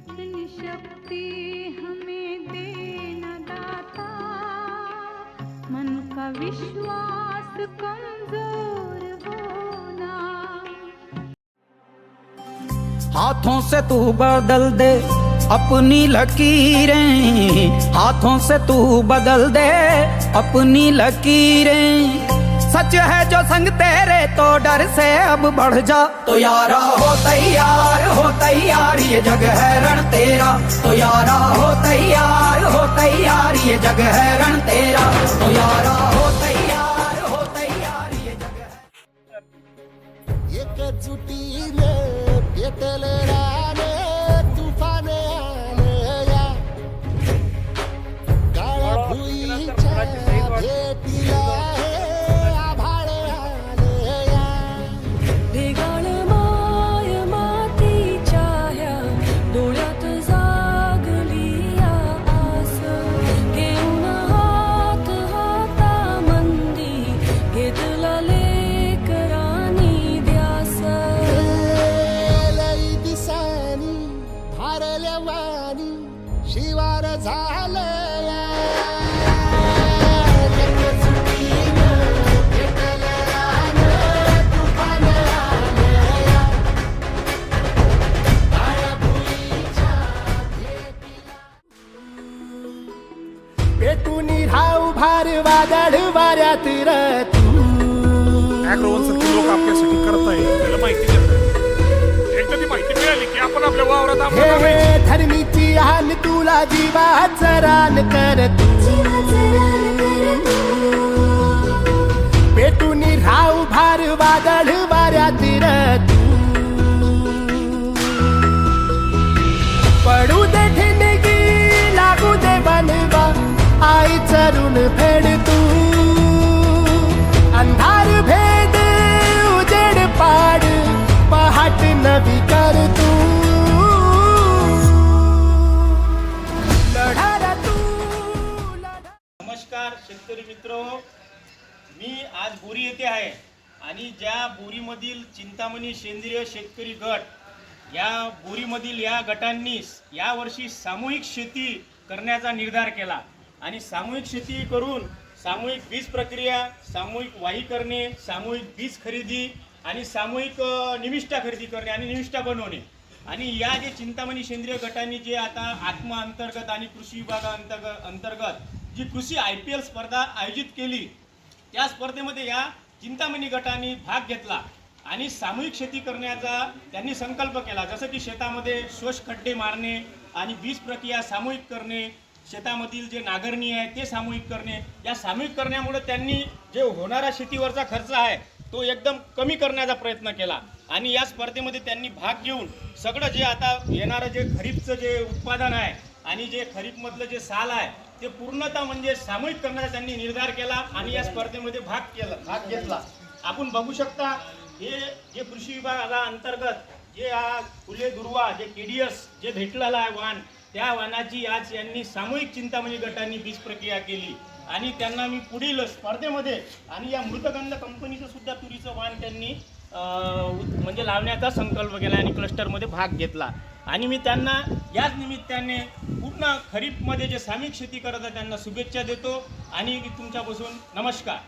इतनी शक्ति हमें देना दाता, मन का विश्वास कमजोर होना। हाथों से तू बदल दे अपनी लकीरें, हाथों से तू बदल दे अपनी लकीरें। सच है जो संग तेरे तो डर से अब बढ़ जा। तो यारा हो तैयार ये जग है रण तेरा। तो यारा हो तैयार ये जग है रण तेरा। तो यारा हो तैयार ये जग है। एकजुटीने पेटले राने तुफान आले या काळ्या भुईच्या भेटीला हे आभाळ आले या ढगाळ माय मातीच्या ह्या डोळ्यात जागली या आस, घेऊन हात हातामंदी घेतला लेकरांनी ध्यास. लई दिसानी भारल्या वाणी शिवार झालं या एकजुटीने पेटले राने तुफान आले या काळ्या भुईच्या भेटीला पेटूनी राहू भार वादळ वाऱ्यात र तू अॅग्रोवन सारखे लोक आपल्यासाठी करताय, त्याला माहिती देतात. एकदा ती माहिती मिळाली की आपण आपल्या वावरात आपल्याला हे धरणीची हान तुला जीवाचं रान कर तू पेटूनी राहू भार वादळ वाऱ्यात र तू पडू दे ठिणगी लागू दे बनवा आई चरून फेड तू अंधार भेद उजेड पाड पहाट नवी कर तू लढा तू लढा. नमस्कार शेतकरी मित्र, मी आज बोरी येथे आहे आणि ज्या बोरीमधील चिंतामणी सेंद्रिय शेतकरी गट या बोरीमधील या गटांनी यावर्षी सामूहिक शेती करण्याचा निर्धार केला आणि सामूहिक शेती करून सामूहिक बीज प्रक्रिया, सामूहिक वाही करणे, सामूहिक बीज खरेदी आणि सामूहिक निविष्ठा खरेदी करणे आणि निविष्ठा बनवणे. आणि या जे चिंतामणी सेंद्रिय गटांनी जे आता आत्मा अंतर्गत आणि कृषी विभागाअंतर्गत जी कृषी IPL स्पर्धा आयोजित केली, त्या स्पर्धेमध्ये या चिंतामणी गटाने भाग घेतला आणि सामूहिक शेती करण्याचा त्यांनी संकल्प केला. जसं की शेतामध्ये शोष खड्डे मारणे आणि बीज प्रक्रिया सामूहिक करणे, शेतामधील जे नांगरणी आहे ते सामूहिक करणे. या सामूहिक करण्यामुळे त्यांनी जे होणारा शेतीवरचा खर्च आहे तो एकदम कमी करण्याचा प्रयत्न केला आणि या स्पर्धेमध्ये त्यांनी भाग घेऊन सगळं जे आता येणारं जे खरीपचं जे उत्पादन आहे आणि जे खरीपमधलं जे साल आहे ते पूर्णतः म्हणजे सामूहिक करण्याचा त्यांनी निर्धार केला आणि या स्पर्धेमध्ये भाग घेतला. आपण बघू शकता हे जे कृषी विभागाअंतर्गत जे हा फुले दुर्वा जे KDS जे भेटलेला आहे वाण, त्या वाणाची आज यांनी सामूहिक चिंतामणी गटांनी बीज प्रक्रिया केली आणि त्यांना मी पुढील स्पर्धेमध्ये आणि या मृतगंध कंपनीचं सुद्धा तुरीचं वाण त्यांनी म्हणजे लावण्याचा संकल्प केला आणि क्लस्टरमध्ये भाग घेतला. आणि मी त्यांना याच निमित्ताने पूर्ण खरीपमध्ये जे सामूहिक शेती करत आहे त्यांना शुभेच्छा देतो आणि तुमच्यापासून नमस्कार.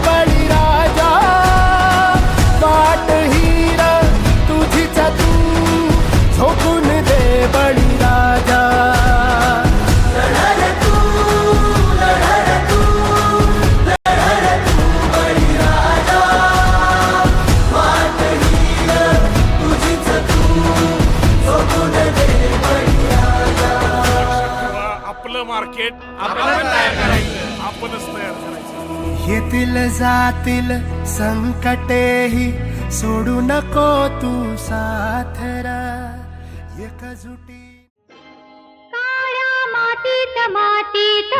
बळीराजा वाट हीर तुझीच तू झोकून दे बळीराजा आपलं मार्केट आपण तयार करायचं, आपणच तयार करायचं. येतील जातील संकटेही सोडू नको तू साथरा एकजुटी. काळ्या मातीत मातीत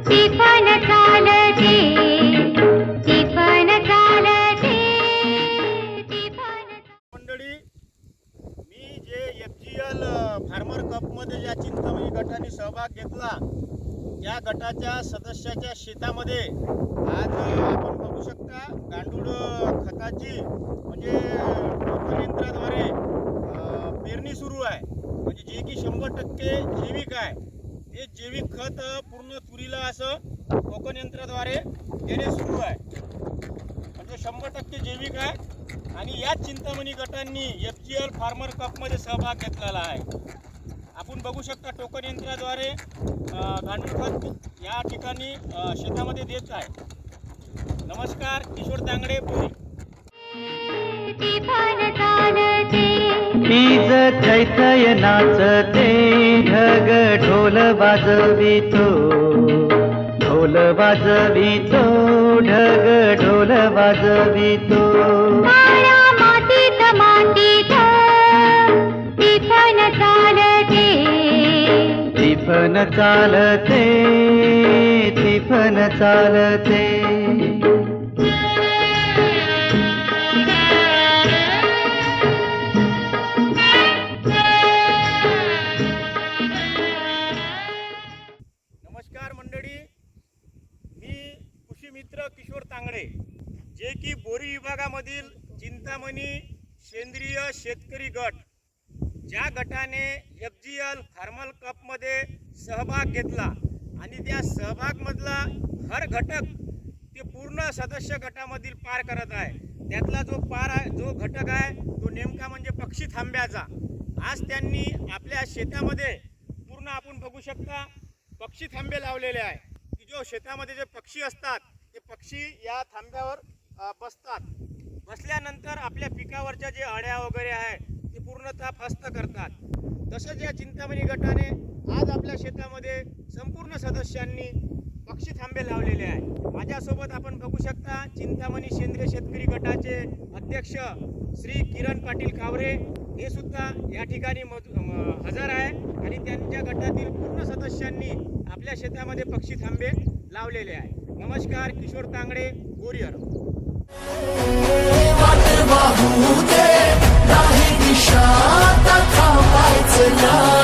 टिपण चालते, टिपण चालते, टिपण. मंडळी, मी जे FGL फार्मर कपमध्ये ज्या चिंतामणी गटाने सहभाग घेतला त्या गटाच्या सदस्याच्या शेतामध्ये आज आपण बघू शकता गांडूळ खताची म्हणजे टोकन यंत्राद्वारे पेरणी सुरू आहे. म्हणजे जे की 100% जैविक आहे. ते जैविक खत पूर्ण तुरीला असं टोकन यंत्राद्वारे देणे सुरू आहे. म्हणजे 100% जैविक आहे. आणि याच चिंतामणी गटांनी FGL फार्मर कपमध्ये सहभाग घेतलेला आहे. आपण बघू शकता टोकन यंत्राद्वारे गांडूळ खत या ठिकाणी शेतामध्ये देत आहे. नमस्कार, किशोर तांगडे, बोरी. टिफन चालते बीज चैतय नाचते ढग ढोल वाजवितो ढग ढोल वाजवितो काळ्या मातीत मातीत टिफन चालते तिफन चालते नमस्कार मंडळी, मी कृषी मित्र किशोर तांगडे, जे की बोरी विभागामधील चिंतामणी सेंद्रिय शेतकरी गट, ज्या गटाने FGL फार्मल कपमध्ये सहभाग घेतला आणि त्या सहभागमधला हर घटक ते पूर्ण सदस्य गटामधील पार करत आहे. त्यातला जो घटक आहे तो नेमका म्हणजे पक्षी थांब्याचा. आज त्यांनी आपल्या शेतामध्ये पूर्ण आपण बघू शकता पक्षी थांबे लावलेले आहे की जो शेतामध्ये जे पक्षी असतात ते पक्षी या थांब्यावर बसतात. बसल्यानंतर आपल्या पिकावरच्या जे अळ्या वगैरे आहे ते पूर्णतः फस्त करतात. तसंच या चिंतामणी गटाने आज आपल्या शेतामध्ये संपूर्ण सदस्यांनी पक्षी थांबे लावलेले आहे. माझ्यासोबत आपण बघू शकता चिंतामणी सेंद्रिय शेतकरी गटाचे अध्यक्ष श्री किरण पाटील कावरे हे सुद्धा या ठिकाणी हजर आहे आणि त्यांच्या गटातील पूर्ण सदस्यांनी आपल्या शेतामध्ये पक्षी थांबे लावलेले आहे. नमस्कार, किशोर तांगडे, बोरियर. वाट वाहू दे नाही दिशा आता थांबायचं नाही.